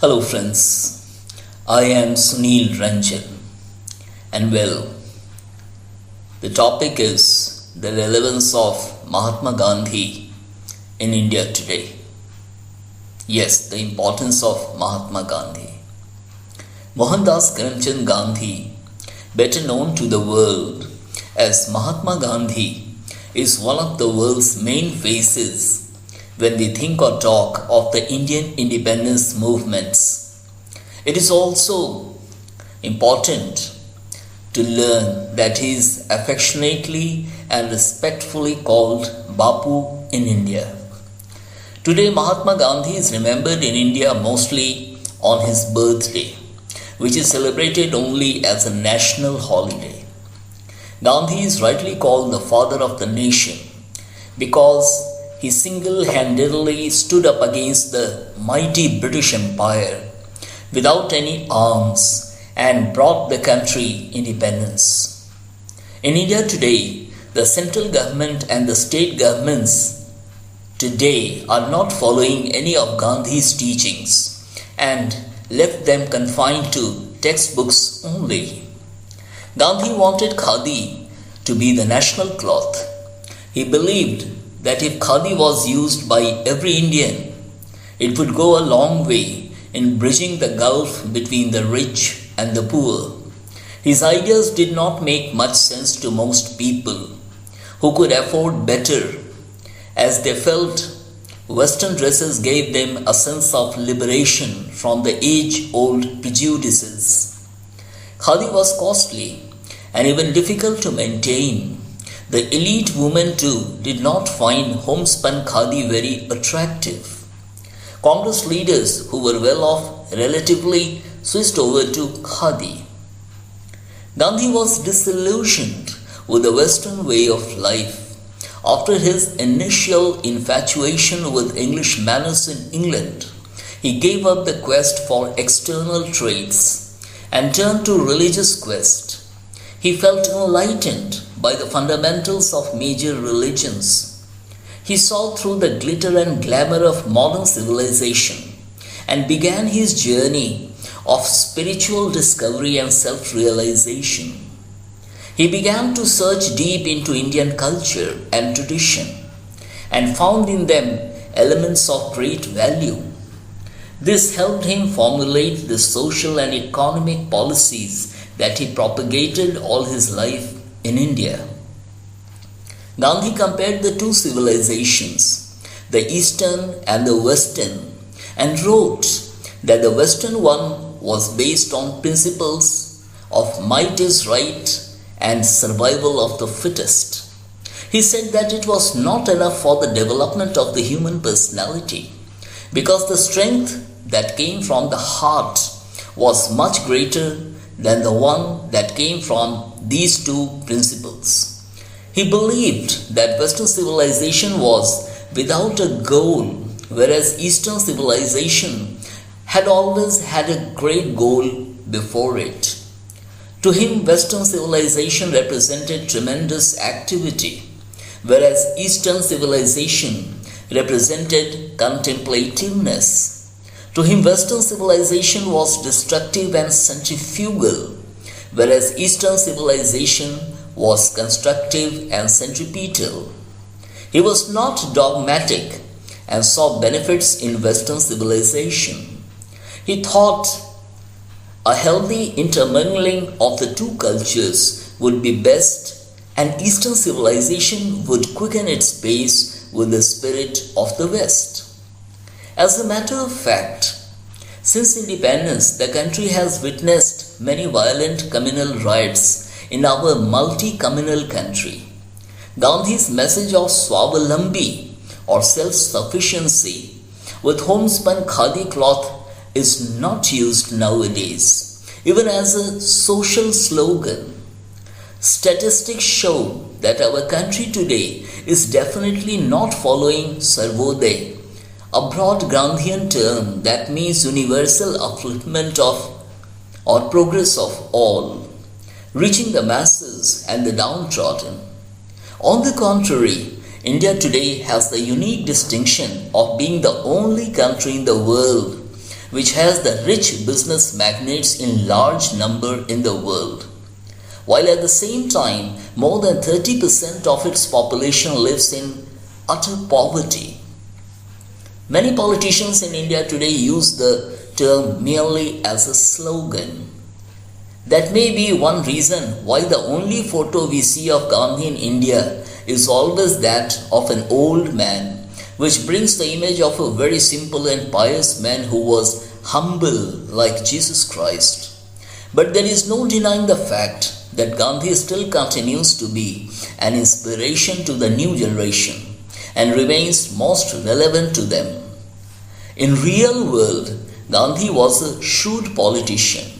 Hello friends, I am Sunil Ranjan and the topic is the relevance of Mahatma Gandhi in India today. Yes, the importance of Mahatma Gandhi. Mohandas Karamchand Gandhi, better known to the world as Mahatma Gandhi, is one of the world's main faces when we think or talk of the Indian independence movements. It is also important to learn that he is affectionately and respectfully called Bapu in India. Today, Mahatma Gandhi is remembered in India mostly on his birthday, which is celebrated only as a national holiday. Gandhi is rightly called the father of the nation because he single-handedly stood up against the mighty British Empire without any arms and brought the country independence. In India today, the central government and the state governments today are not following any of Gandhi's teachings and left them confined to textbooks only. Gandhi wanted khadi to be the national cloth. He believed that if khadi was used by every Indian, it would go a long way in bridging the gulf between the rich and the poor. His ideas did not make much sense to most people who could afford better, as they felt Western dresses gave them a sense of liberation from the age-old prejudices. Khadi was costly and even difficult to maintain. The elite women too did not find homespun khadi very attractive. Congress leaders who were well off relatively switched over to khadi. Gandhi was disillusioned with the Western way of life after his initial infatuation with English manners in England. He gave up the quest for external traits and turned to religious quest. He felt enlightened by the fundamentals of major religions. He saw through the glitter and glamour of modern civilization and began his journey of spiritual discovery and self-realization. He began to search deep into Indian culture and tradition and found in them elements of great value. This helped him formulate the social and economic policies that he propagated all his life in India. Gandhi compared the two civilizations, the Eastern and the Western, and wrote that the Western one was based on principles of might is right and survival of the fittest. He said that it was not enough for the development of the human personality because the strength that came from the heart was much greater than the one that came from these two principles. He believed that Western civilization was without a goal, whereas Eastern civilization had always had a great goal before it. To him, Western civilization represented tremendous activity, whereas Eastern civilization represented contemplativeness. To him, Western civilization was destructive and centrifugal, whereas Eastern civilization was constructive and centripetal. He was not dogmatic and saw benefits in Western civilization. He thought a healthy intermingling of the two cultures would be best, and Eastern civilization would quicken its pace with the spirit of the West. As a matter of fact, since independence, the country has witnessed many violent communal riots in our multi-communal country. Gandhi's message of Swabalambi or self-sufficiency with homespun khadi cloth is not used nowadays, even as a social slogan. Statistics show that our country today is definitely not following Sarvodaya, a broad Gandhian term that means universal upliftment of or progress of all, reaching the masses and the downtrodden. On the contrary, India today has the unique distinction of being the only country in the world which has the rich business magnates in large number in the world, while at the same time more than 30% of its population lives in utter poverty. Many politicians in India today use the term merely as a slogan. That may be one reason why the only photo we see of Gandhi in India is always that of an old man, which brings the image of a very simple and pious man who was humble like Jesus Christ. But there is no denying the fact that Gandhi still continues to be an inspiration to the new generation and remains most relevant to them. In real world, Gandhi was a shrewd politician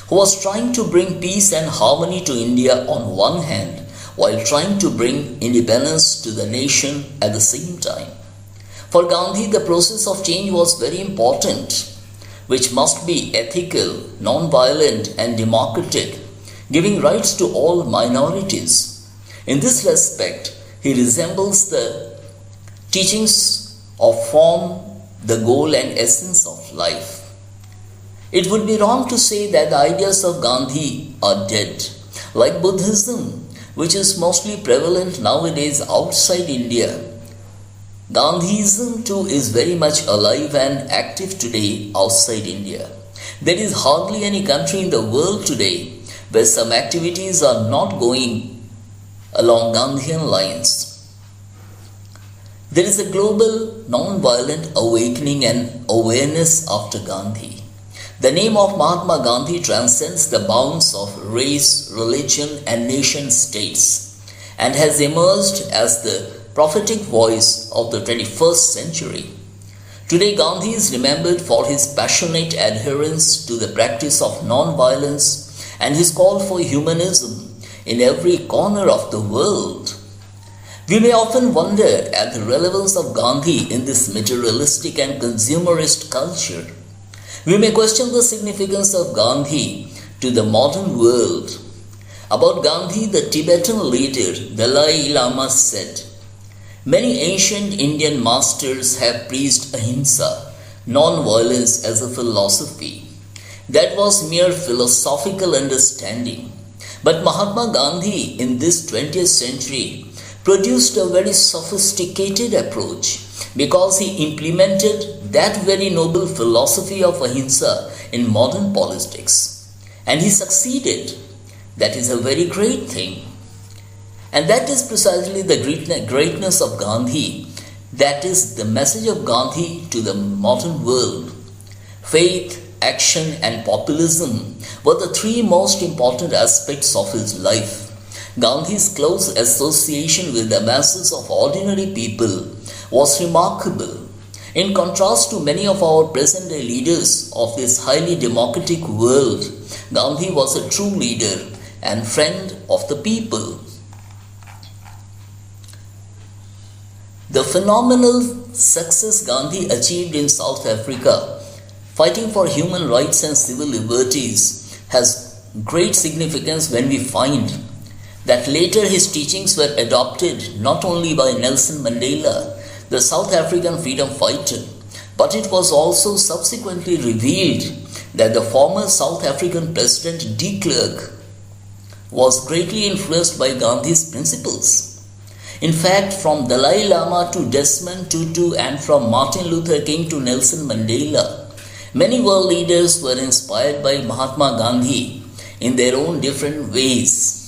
who was trying to bring peace and harmony to India on one hand, while trying to bring independence to the nation at the same time. For Gandhi, the process of change was very important, which must be ethical, non-violent and democratic, giving rights to all minorities. In this respect, he resembles the teachings of form, the goal and essence of life. It would be wrong to say that the ideas of Gandhi are dead. Like Buddhism, which is mostly prevalent nowadays outside India, Gandhism too is very much alive and active today outside India. There is hardly any country in the world today where some activities are not going along Gandhian lines. There is a global non-violent awakening and awareness after Gandhi. The name of Mahatma Gandhi transcends the bounds of race, religion and nation states and has emerged as the prophetic voice of the 21st century. Today, Gandhi is remembered for his passionate adherence to the practice of non-violence and his call for humanism in every corner of the world. We may often wonder at the relevance of Gandhi in this materialistic and consumerist culture. We may question the significance of Gandhi to the modern world. About Gandhi, the Tibetan leader Dalai Lama said, "Many ancient Indian masters have preached ahimsa, non-violence, as a philosophy. That was mere philosophical understanding. But Mahatma Gandhi in this 20th century produced a very sophisticated approach because he implemented that very noble philosophy of ahimsa in modern politics. And he succeeded. That is a very great thing. And that is precisely the greatness of Gandhi. That is the message of Gandhi to the modern world. Faith, action and populism were the three most important aspects of his life. Gandhi's close association with the masses of ordinary people was remarkable. In contrast to many of our present-day leaders of this highly democratic world, Gandhi was a true leader and friend of the people. The phenomenal success Gandhi achieved in South Africa, fighting for human rights and civil liberties, has great significance when we find that later his teachings were adopted not only by Nelson Mandela, the South African freedom fighter, but it was also subsequently revealed that the former South African President de Klerk was greatly influenced by Gandhi's principles. In fact, from Dalai Lama to Desmond Tutu and from Martin Luther King to Nelson Mandela, many world leaders were inspired by Mahatma Gandhi in their own different ways.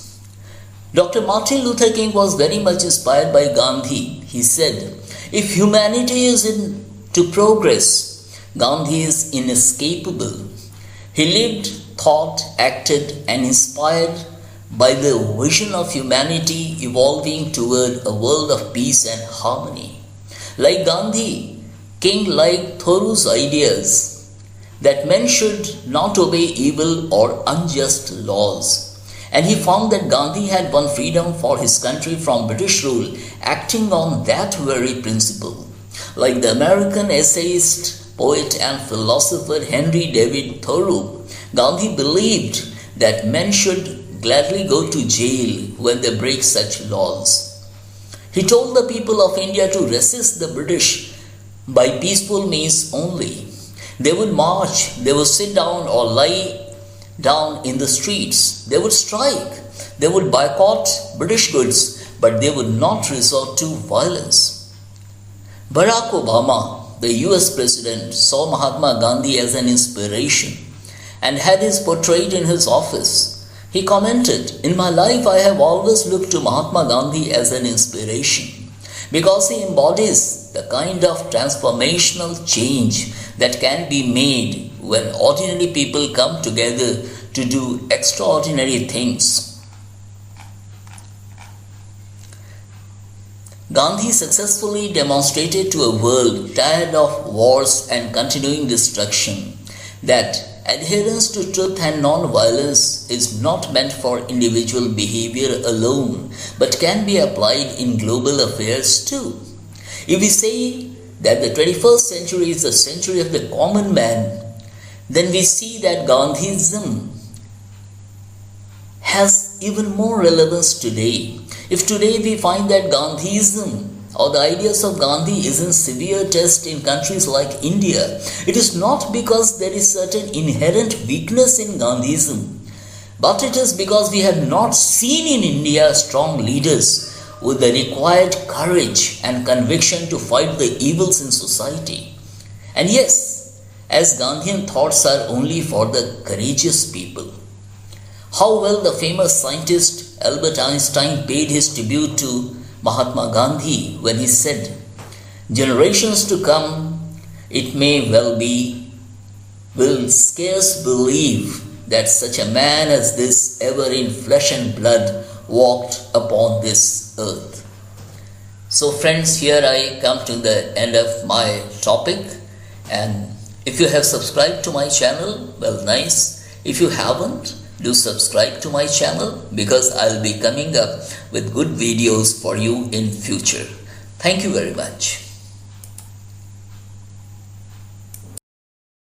Dr. Martin Luther King was very much inspired by Gandhi. He said, "If humanity is to progress, Gandhi is inescapable." He lived, thought, acted and inspired by the vision of humanity evolving toward a world of peace and harmony. Like Gandhi, King liked Thoreau's ideas that men should not obey evil or unjust laws. And he found that Gandhi had won freedom for his country from British rule, acting on that very principle. Like the American essayist, poet and philosopher Henry David Thoreau, Gandhi believed that men should gladly go to jail when they break such laws. He told the people of India to resist the British by peaceful means only. They would march, they would sit down or lie down in the streets, they would strike, they would boycott British goods, but they would not resort to violence. Barack Obama, the US President, saw Mahatma Gandhi as an inspiration and had his portrait in his office. He commented, "In my life I have always looked to Mahatma Gandhi as an inspiration because he embodies the kind of transformational change that can be made when ordinary people come together to do extraordinary things." Gandhi successfully demonstrated to a world tired of wars and continuing destruction that adherence to truth and non-violence is not meant for individual behavior alone, but can be applied in global affairs too. If we say that the 21st century is the century of the common man, then we see that Gandhism has even more relevance today. If today we find that Gandhism or the ideas of Gandhi is in severe test in countries like India, it is not because there is certain inherent weakness in Gandhism, but it is because we have not seen in India strong leaders with the required courage and conviction to fight the evils in society. And yes, as Gandhian thoughts are only for the courageous people. How well the famous scientist Albert Einstein paid his tribute to Mahatma Gandhi when he said, "Generations to come, it may well be, will scarce believe that such a man as this ever in flesh and blood walked upon this earth." So friends, here I come to the end of my topic, and if you have subscribed to my channel, well, nice. If you haven't, do subscribe to my channel because I'll be coming up with good videos for you in future. Thank you very much.